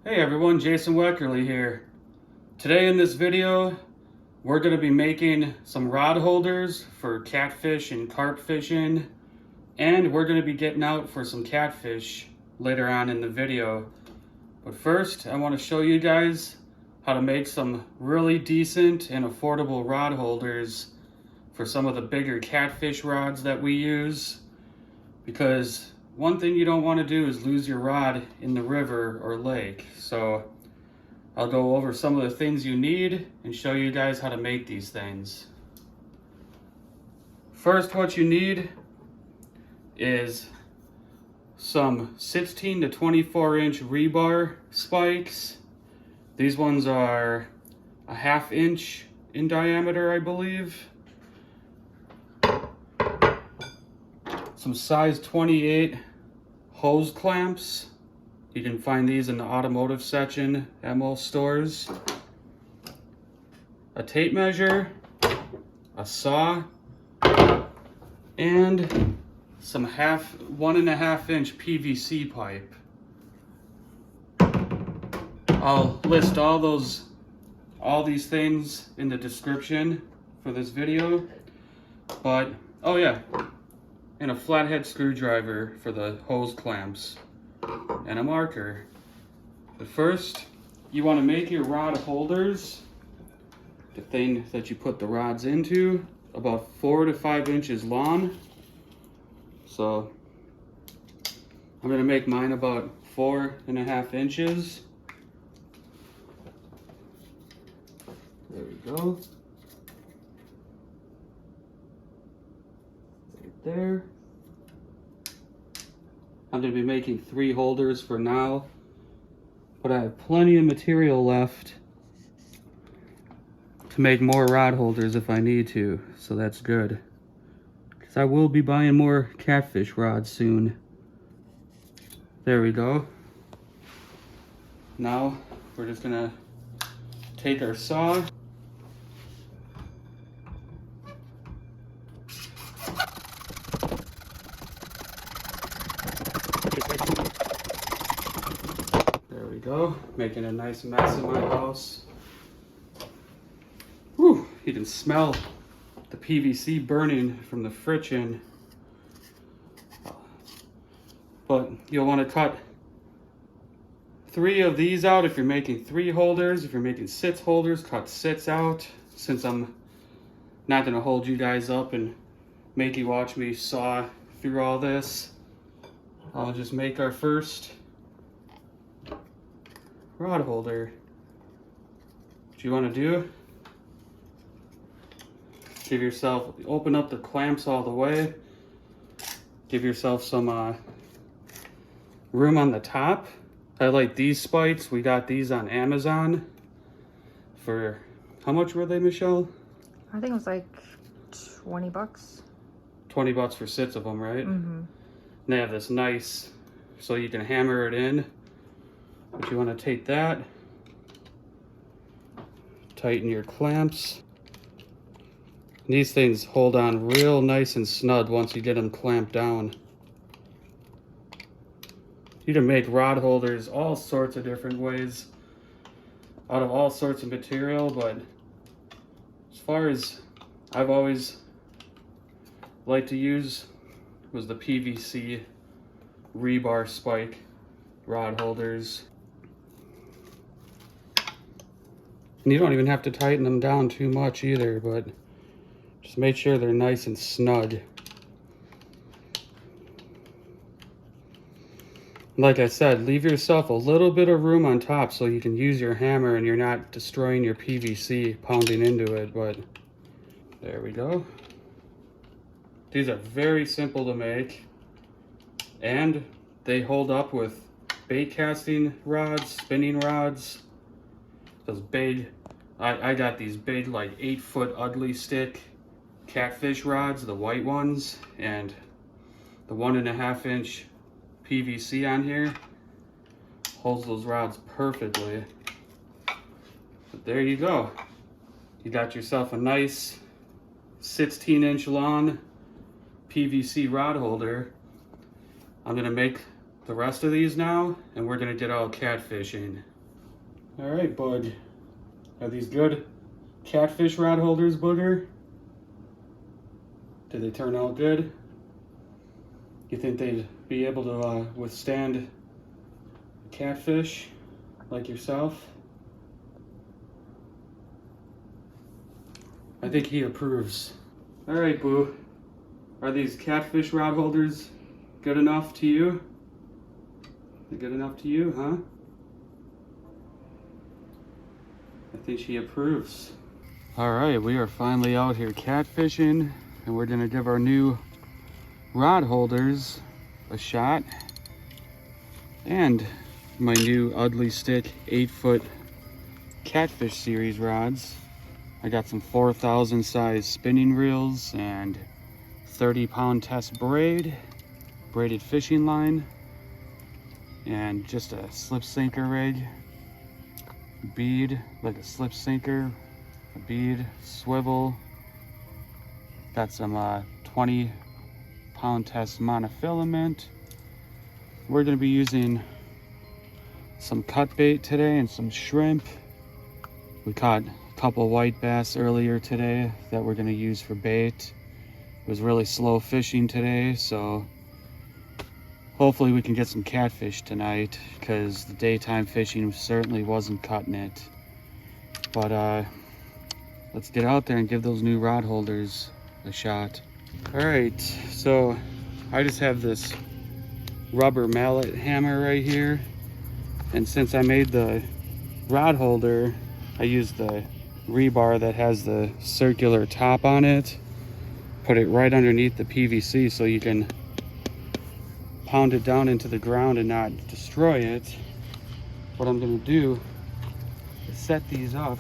Hey everyone, Jason Weckerle here. Today in this video, we're going to be making some rod holders for catfish and carp fishing, and we're going to be getting out for some catfish later on in the video. But first, I want to show you guys how to make some really decent and affordable rod holders for some of the bigger catfish rods that we use, because one thing you don't want to do is lose your rod in the river or lake. So I'll go over some of the things you need and show you guys how to make these things. First, what you need is some 16 to 24 inch rebar spikes. These ones are a 1/2 inch in diameter, I believe. Some size 28 hose clamps. You can find these in the automotive section at most stores. A tape measure, a saw, and some 1.5 inch PVC pipe. I'll list all these things in the description for this video. But, oh yeah, and a flathead screwdriver for the hose clamps, and a marker. But first, you want to make your rod holders, the thing that you put the rods into, about 4 to 5 inches long. So I'm going to make mine about 4.5 inches. There we go. There. I'm going to be making 3 holders for now, but I have plenty of material left to make more rod holders if I need to, so that's good, because I will be buying more catfish rods soon. There we go. Now we're just going to take our saw. There we go, making a nice mess in my house. Whew, you can smell the PVC burning from the friction. But you'll want to cut 3 of these out if you're making 3 holders. If you're making 6 holders, cut 6 out. Since I'm not going to hold you guys up and make you watch me saw through all this, I'll just make our first rod holder. What you want to do, give yourself, open up the clamps all the way, give yourself some room on the top. I like these spikes. We got these on Amazon for, how much were they, Michelle? I think it was like 20 bucks. 20 bucks for 6 of them, right? Mm-hmm. And they have this nice, so you can hammer it in. But you want to take that, tighten your clamps. These things hold on real nice and snug once you get them clamped down. You can make rod holders all sorts of different ways, out of all sorts of material, but as far as I've always liked to use was the PVC rebar spike rod holders. And you don't even have to tighten them down too much either, but just make sure they're nice and snug. Like I said, leave yourself a little bit of room on top so you can use your hammer and you're not destroying your PVC pounding into it, but there we go. These are very simple to make, and they hold up with bait casting rods, spinning rods. Those big, I got these big like 8-foot ugly stick catfish rods, the white ones, and the 1.5 inch PVC on here holds those rods perfectly. But there you go. You got yourself a nice 16 inch long PVC rod holder. I'm gonna make the rest of these now, and we're gonna get out catfishing. All right, bud. Are these good catfish rod holders, Booger? Did they turn out good? You think they'd be able to withstand catfish like yourself? I think he approves. All right, Boo. Are these catfish rod holders good enough to you? They're good enough to you, huh? I think she approves. All right, we are finally out here catfishing, and we're gonna give our new rod holders a shot. And my new Ugly Stick 8-foot Catfish series rods. I got some 4,000 size spinning reels and 30-pound test braided fishing line, and just a slip sinker rig, bead, like a slip sinker, a bead, swivel. Got some 20-pound test monofilament. We're gonna be using some cut bait today and some shrimp. We caught a couple white bass earlier today that we're gonna use for bait. It was really slow fishing today, so hopefully we can get some catfish tonight, because the daytime fishing certainly wasn't cutting it. But let's get out there and give those new rod holders a shot. All right, so I just have this rubber mallet hammer right here, and since I made the rod holder, I used the rebar that has the circular top on it. Put it right underneath the PVC so you can pound it down into the ground and not destroy it. What I'm gonna do is set these up.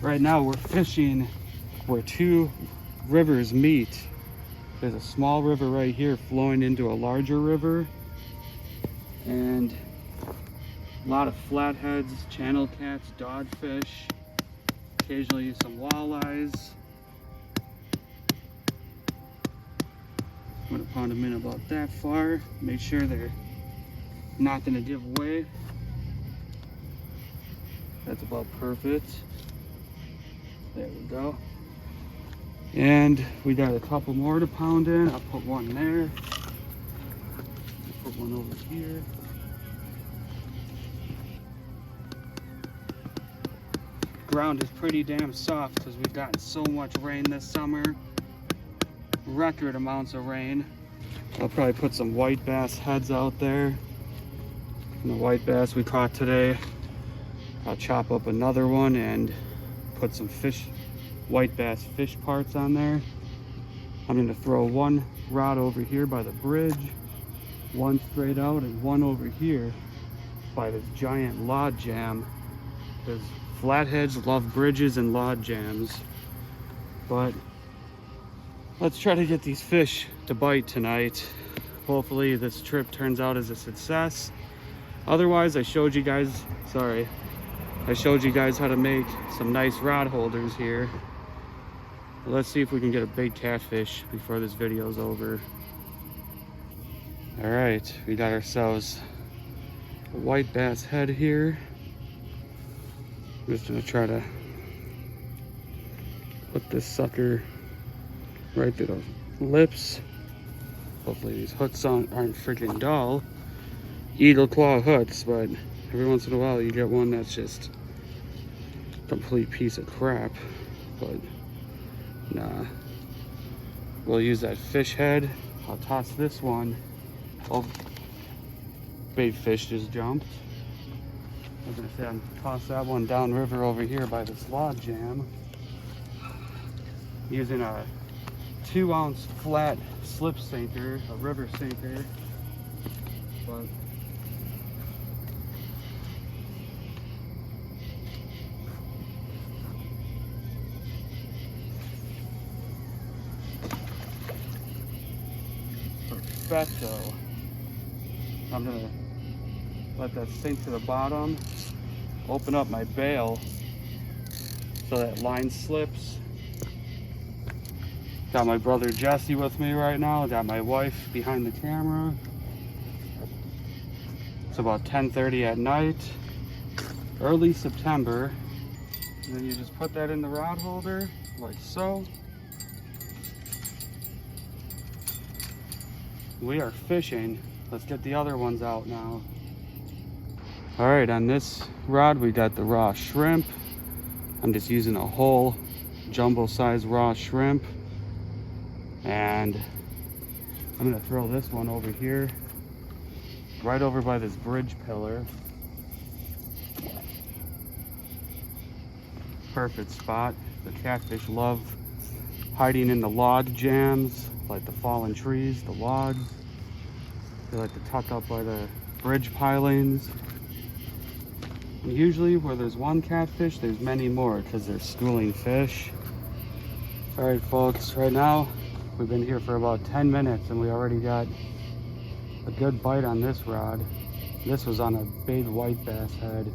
Right now we're fishing where two rivers meet. There's a small river right here flowing into a larger river, and a lot of flatheads, channel cats, dogfish, occasionally some walleyes. I'm gonna pound them in about that far, make sure they're not gonna give way. That's about perfect. There we go. And we got a couple more to pound in. I'll put one there. I'll put one over here. Ground is pretty damn soft because we've gotten so much rain this summer. Record amounts of rain. I'll probably put some white bass heads out there. And the white bass we caught today, I'll chop up another one and put some white bass fish parts on there. I'm going to throw one rod over here by the bridge, one straight out, and one over here by this giant log jam, because flatheads love bridges and log jams. But let's try to get these fish to bite tonight. Hopefully this trip turns out as a success. Otherwise, I showed you guys how to make some nice rod holders here. Let's see if we can get a big catfish before this video is over. All right, we got ourselves a white bass head here. I'm just gonna try to put this sucker right through the lips. Hopefully these hooks aren't freaking dull. Eagle claw hooks, but every once in a while you get one that's just a complete piece of crap. But nah, we'll use that fish head. I'll toss this one. Oh, bait fish just jumped. I was gonna say I'll toss that one downriver over here by this log jam. Using a 2-ounce flat slip sinker, a river sinker. But perfecto. I'm gonna let that sink to the bottom, open up my bail so that line slips. Got my brother Jesse with me right now. Got my wife behind the camera. It's about 10:30 at night. early September. And then you just put that in the rod holder, like so. We are fishing. Let's get the other ones out now. All right, on this rod, we got the raw shrimp. I'm just using a whole jumbo size raw shrimp. And I'm gonna throw this one over here, right over by this bridge pillar. Perfect spot. The catfish love hiding in the log jams, like the fallen trees, the logs. They like to tuck up by the bridge pilings. And usually where there's one catfish, there's many more because they're schooling fish. All right, folks, right now, we've been here for about 10 minutes and we already got a good bite on this rod. This was on a big white bass head.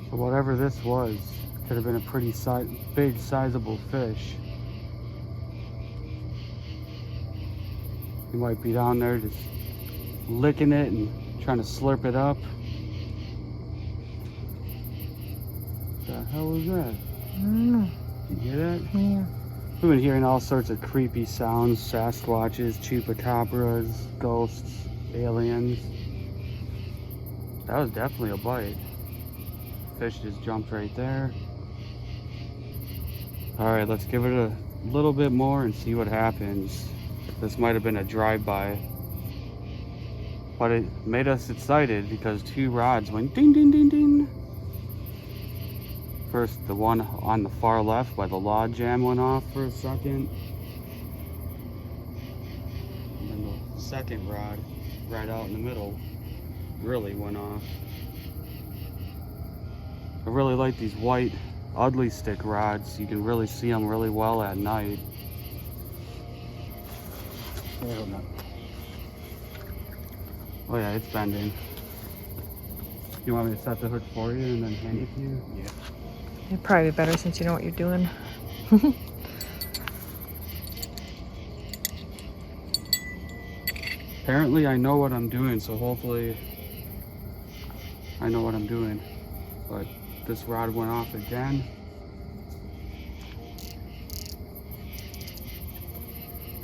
So whatever this was, could have been a pretty big, sizable fish. He might be down there just licking it and trying to slurp it up. What the hell was that? You hear that? Yeah. We've been hearing all sorts of creepy sounds, Sasquatches, chupacabras, ghosts, aliens. That was definitely a bite. Fish just jumped right there. All right, let's give it a little bit more and see what happens. This might have been a drive-by, but it made us excited because 2 rods went ding, ding, ding, ding. First, the one on the far left by the log jam went off for a second. And then the second rod, right out in the middle, really went off. I really like these white ugly stick rods. You can really see them really well at night. Oh yeah, it's bending. You want me to set the hook for you and then hand it to you? Yeah. It'd probably be better since you know what you're doing. Apparently I know what I'm doing, so hopefully I know what I'm doing. But this rod went off again.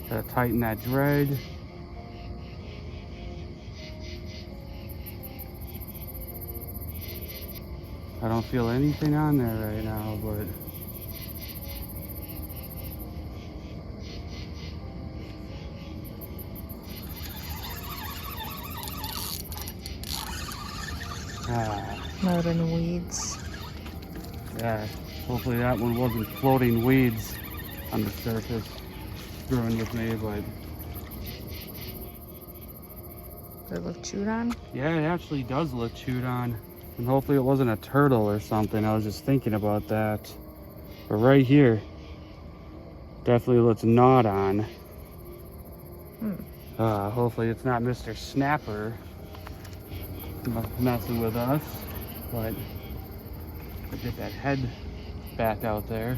Gotta tighten that drag. I don't feel anything on there right now, but Might have been weeds. yeah, hopefully that one wasn't floating weeds on the surface screwing with me, but Does it look chewed on? yeah, it actually does look chewed on. And hopefully it wasn't a turtle or something. I was just thinking about that. But right here, definitely looks gnawed on. Hopefully it's not Mr. Snapper messing with us. But I'll get that head back out there.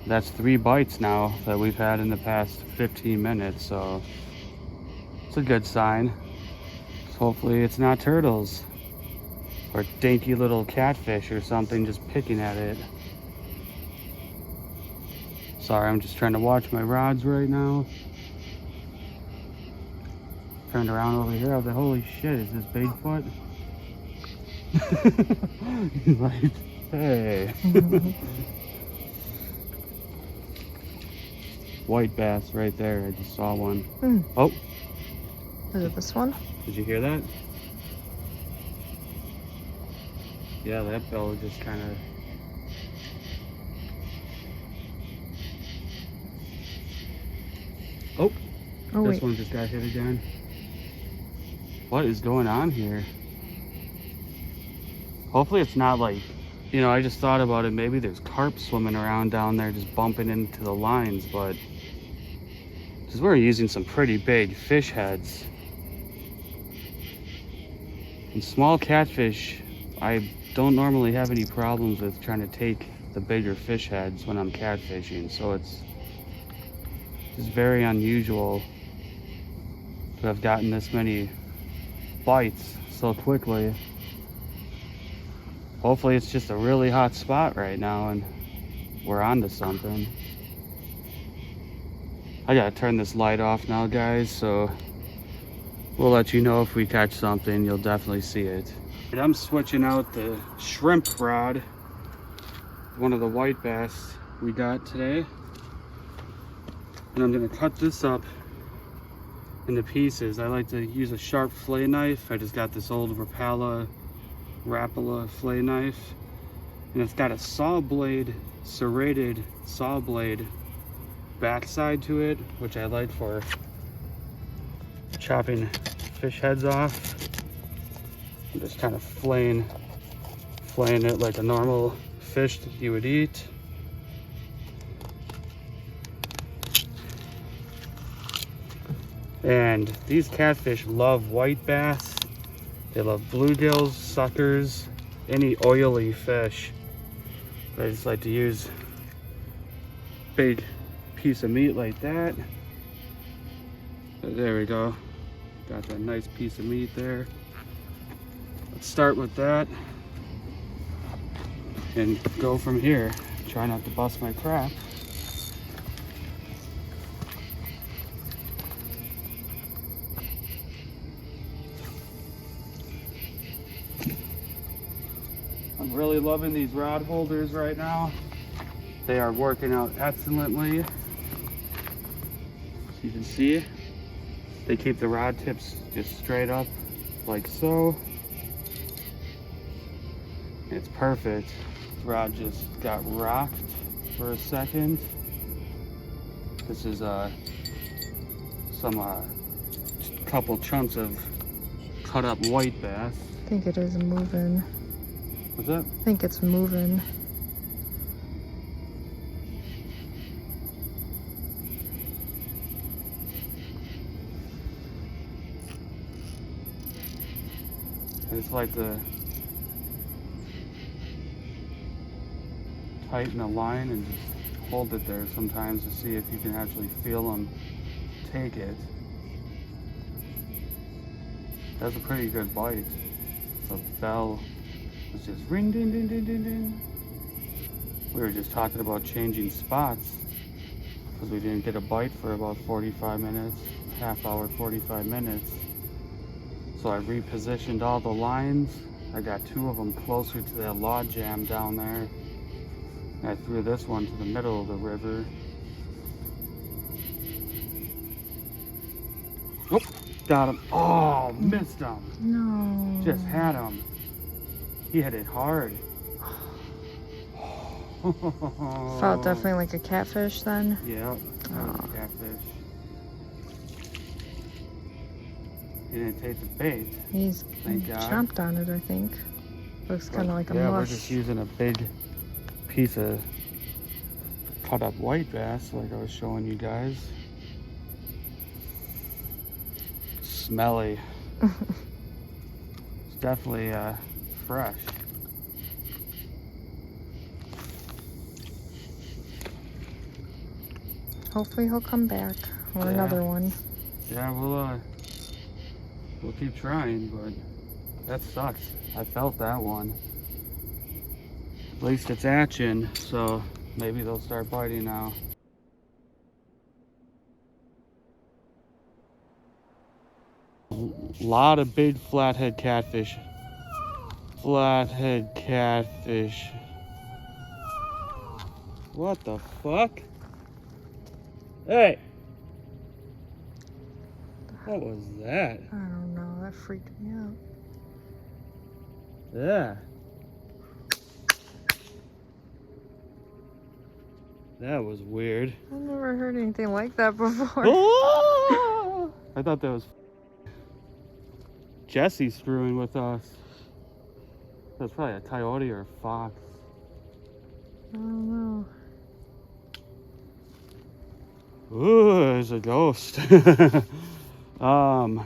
That's 3 bites now that we've had in the past 15 minutes, so it's a good sign. So hopefully it's not turtles or dainty little catfish or something just picking at it. Sorry, I'm just trying to watch my rods right now. Turned around over here, I was like, holy shit, is this Bigfoot? He's like, hey. White bass right there. I just saw one. Oh. Is it this one? Did you hear that? Yeah, that bellow just kind of... Oh, this wait. one just got hit again. What is going on here? Hopefully it's not like, you know, I just thought about it. Maybe there's carp swimming around down there just bumping into the lines, but because we're using some pretty big fish heads. And small catfish, I don't normally have any problems with trying to take the bigger fish heads when I'm catfishing, so it's It's very unusual to have gotten this many bites so quickly. Hopefully it's just a really hot spot right now and we're onto something. I gotta turn this light off now, guys, so we'll let you know if we catch something. You'll definitely see it. I'm switching out the shrimp rod, one of the white bass we got today. And I'm gonna cut this up into pieces. I like to use a sharp fillet knife. I just got this old Rapala fillet knife. And it's got a saw blade, serrated saw blade backside to it, which I like for chopping fish heads off. I'm just kind of flaying it like a normal fish that you would eat. And these catfish love white bass. They love bluegills, suckers, any oily fish. I just like to use a big piece of meat like that. There we go. Got that nice piece of meat there. Let's start with that and go from here. Try not to bust my crap. I'm really loving these rod holders right now. They are working out excellently. As you can see, they keep the rod tips just straight up like so. It's perfect. The rod just got rocked for a second. This is some couple chunks of cut up white bass. I think it is moving. What's that? I think it's moving. I just like to tighten the line and just hold it there sometimes to see if you can actually feel them take it. That's a pretty good bite. The bell was just ring, ding, ding, ding, ding, ding. We were just talking about changing spots because we didn't get a bite for about 45 minutes, half hour, 45 minutes. So I repositioned all the lines. I got two of them closer to that log jam down there. And I threw this one to the middle of the river. Oh, got him. Oh, missed him. No. Just had him. He hit it hard. Felt definitely like a catfish then. Yeah, that was a catfish. He didn't take the bait. He's Thank God. chomped on it, I think. Looks kind of like a yeah, mush. we're just using a big piece of cut up white bass like I was showing you guys. Smelly. It's definitely fresh. Hopefully he'll come back. Or another one. Yeah, we'll keep trying, but that sucks. I felt that one. At least it's atching, so maybe they'll start biting now. A lot of big flathead catfish. Flathead catfish. What the fuck? Hey! What was that? I don't know. That freaked me out. Yeah. That was weird. I've never heard anything like that before. Oh! I thought that was Jesse screwing with us. That's probably a coyote or a fox. I don't know. Ooh, there's a ghost. I don't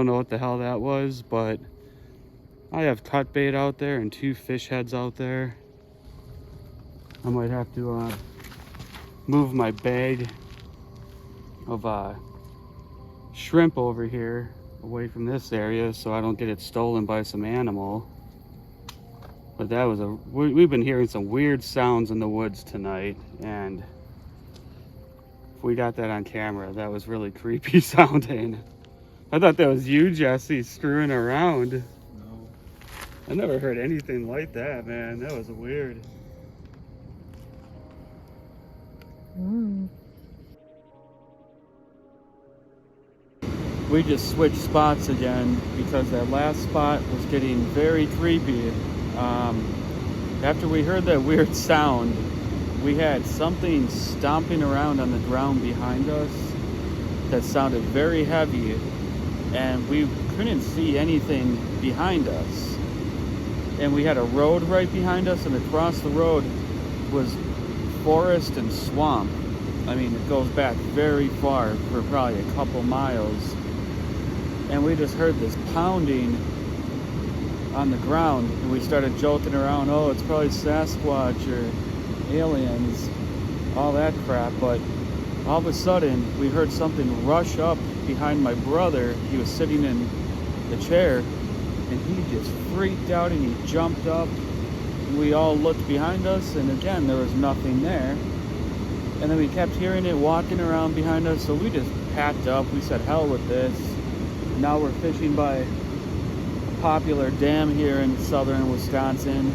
know what the hell that was, but I have cut bait out there and 2 fish heads out there. I might have to move my bag of shrimp over here away from this area so I don't get it stolen by some animal. But that was we've been hearing some weird sounds in the woods tonight, and if we got that on camera, that was really creepy sounding. I thought that was you, Jesse, screwing around. No. I never heard anything like that, man. That was weird. We just switched spots again because that last spot was getting very creepy. After we heard that weird sound, we had something stomping around on the ground behind us that sounded very heavy, and we couldn't see anything behind us. And we had a road right behind us, and across the road was forest and swamp. I mean, it goes back very far for probably a couple miles. And we just heard this pounding on the ground, and we started joking around, oh, it's probably Sasquatch or aliens, all that crap. But all of a sudden we heard something rush up behind my brother. He was sitting in the chair, and he just freaked out and he jumped up, and we all looked behind us, and again there was nothing there. And then we kept hearing it walking around behind us, so we just packed up. We said, hell with this. Now we're fishing by a popular dam here in southern Wisconsin.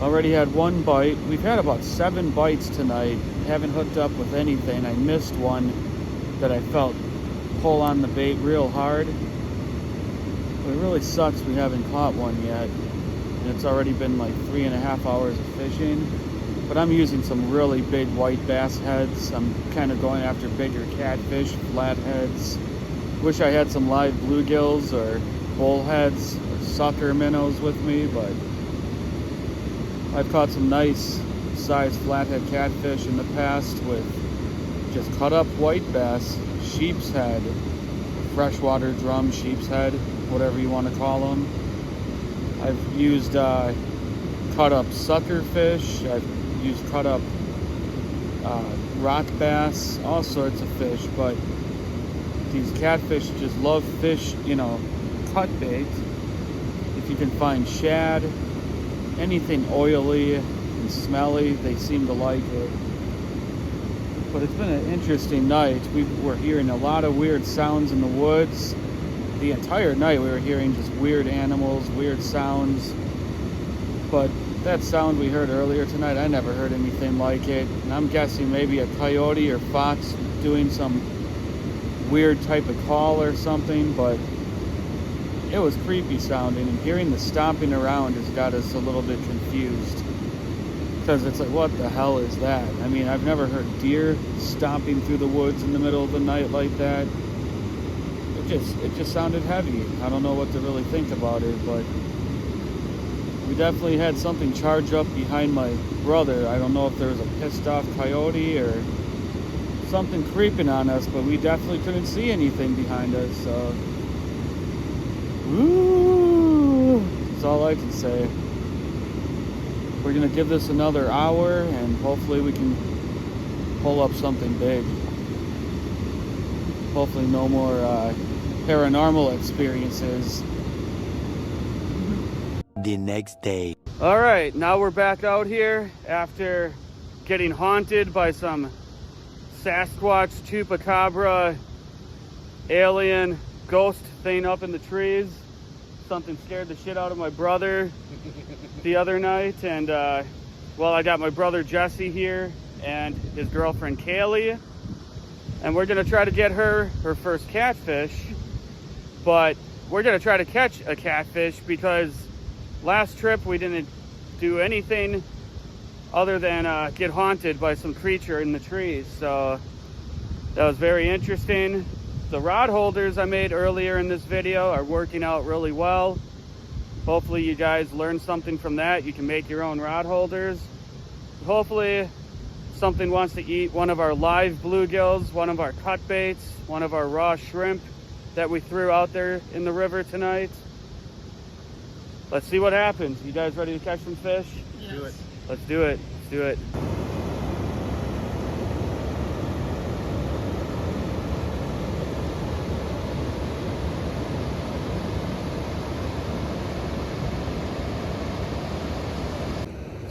Already had one bite. We've had about 7 bites tonight. Haven't hooked up with anything. I missed one that I felt pull on the bait real hard. But it really sucks we haven't caught one yet. And it's already been like 3.5 hours of fishing. But I'm using some really big white bass heads. I'm kind of going after bigger catfish, flatheads. Wish I had some live bluegills or bullheads or sucker minnows with me, but I've caught some nice sized flathead catfish in the past with just cut up white bass, sheep's head, freshwater drum sheep's head, whatever you want to call them. I've used cut up sucker fish. I've used cut up rock bass, all sorts of fish, but these catfish just love fish, you know, cut bait. If you can find shad, anything oily and smelly, they seem to like it. But it's been an interesting night. We were hearing a lot of weird sounds in the woods. The entire night we were hearing just weird animals, weird sounds. But that sound we heard earlier tonight, I never heard anything like it. And I'm guessing maybe a coyote or fox doing some weird type of call or something, but it was creepy sounding, and hearing the stomping around has got us a little bit confused, because it's like, what the hell is that? I mean, I've never heard deer stomping through the woods in the middle of the night like that. It just sounded heavy. I don't know what to really think about it, but we definitely had something charge up behind my brother. I don't know if there was a pissed off coyote or something creeping on us, but we definitely couldn't see anything behind us, so ooh, that's all I can say. We're gonna give this another hour, and hopefully we can pull up something big. Hopefully no more paranormal experiences. The next day. All right, now we're back out here after getting haunted by some Sasquatch, chupacabra, alien, ghost thing up in the trees. Something scared the shit out of my brother the other night. And well, I got my brother Jesse here and his girlfriend Kaylee, and we're gonna try to get her first catfish. But we're gonna try to catch a catfish because last trip we didn't do anything other than get haunted by some creature in the trees. So that was very interesting. The rod holders I made earlier in this video are working out really well. Hopefully you guys learned something from that. You can make your own rod holders. Hopefully something wants to eat one of our live bluegills, one of our cut baits, one of our raw shrimp that we threw out there in the river tonight. Let's see what happens. You guys ready to catch some fish? Yes. Do it. Let's do it. Let's do it.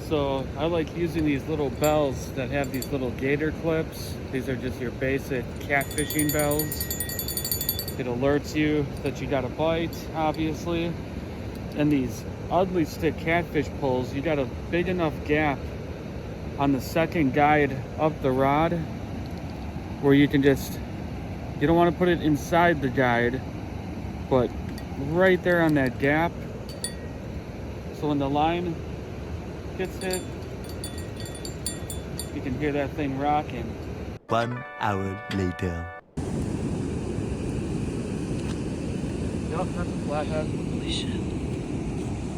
So I like using these little bells that have these little gator clips. These are just your basic catfishing bells. It alerts you that you got a bite, obviously. And these ugly stick catfish pulls, you got a big enough gap on the second guide up the rod where you can just, you don't want to put it inside the guide, but right there on that gap. So when the line gets hit, you can hear that thing rocking. 1 hour later. Yep, that's a flathead. Holy shit.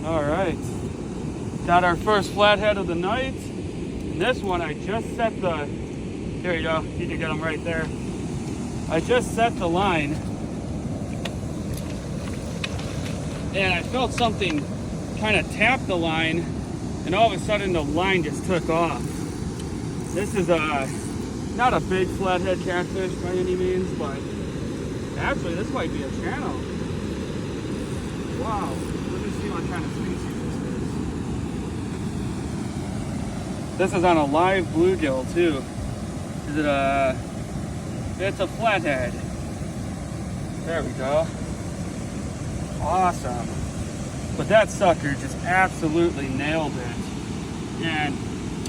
All right. Got our first flathead of the night. And this one, I just set the, here you go, you can get them right there. I just set the line. And I felt something kind of tap the line, and all of a sudden the line just took off. This is not a big flathead catfish by any means, but actually this might be a channel. Wow, let me see what kind of species this is. This is on a live bluegill too. Is it a, it's a flathead. There we go. Awesome. But that sucker just absolutely nailed it and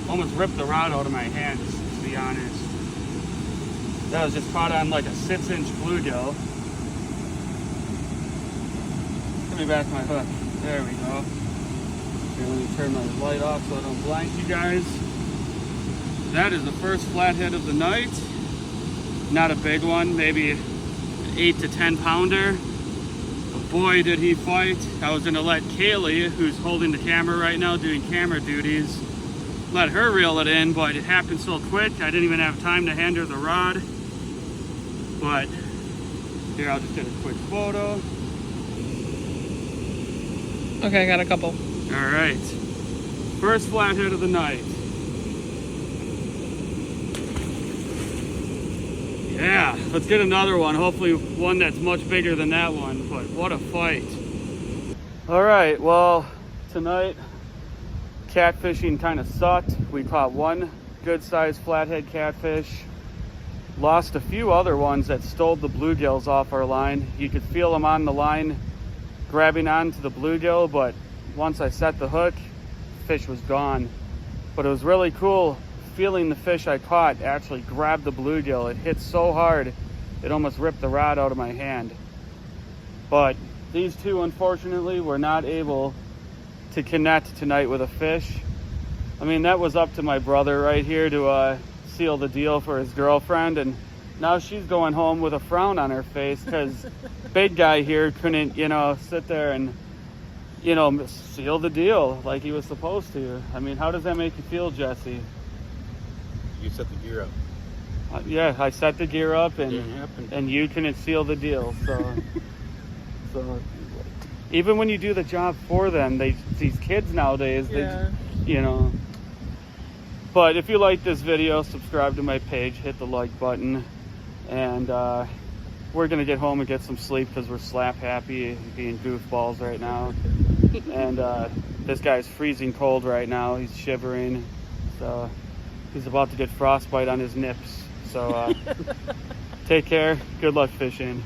almost ripped the rod out of my hands, to be honest. That was just caught on like a 6-inch bluegill. Give me back my hook. There we go. Here, let me turn my light off so I don't blind you guys. That is the first flathead of the night. Not a big one, maybe an 8 to 10 pounder. Boy, did he fight. I was gonna let Kaylee, who's holding the camera right now, doing camera duties, let her reel it in, but it happened so quick, I didn't even have time to hand her the rod. But here, I'll just get a quick photo. Okay, I got a couple. All right, first flathead of the night. Yeah, let's get another one. Hopefully one that's much bigger than that one, but what a fight. All right, well, tonight catfishing kind of sucked. We caught one good sized flathead catfish, lost a few other ones that stole the bluegills off our line. You could feel them on the line grabbing onto the bluegill, but once I set the hook, fish was gone. But it was really cool feeling the fish I caught actually grab the bluegill. It hit so hard, it almost ripped the rod out of my hand. But these two, unfortunately, were not able to connect tonight with a fish. I mean, that was up to my brother right here to seal the deal for his girlfriend, and now she's going home with a frown on her face because big guy here couldn't, you know, sit there and, you know, seal the deal like he was supposed to. I mean, how does that make you feel, Jesse? You set the gear up. Yeah, I set the gear up, and you couldn't seal the deal. So, so even when you do the job for them, these kids nowadays, they, you know. But if you like this video, subscribe to my page, hit the like button, and we're gonna get home and get some sleep because we're slap happy being goofballs right now. And this guy's freezing cold right now. He's shivering, so he's about to get frostbite on his nips. So take care. Good luck fishing.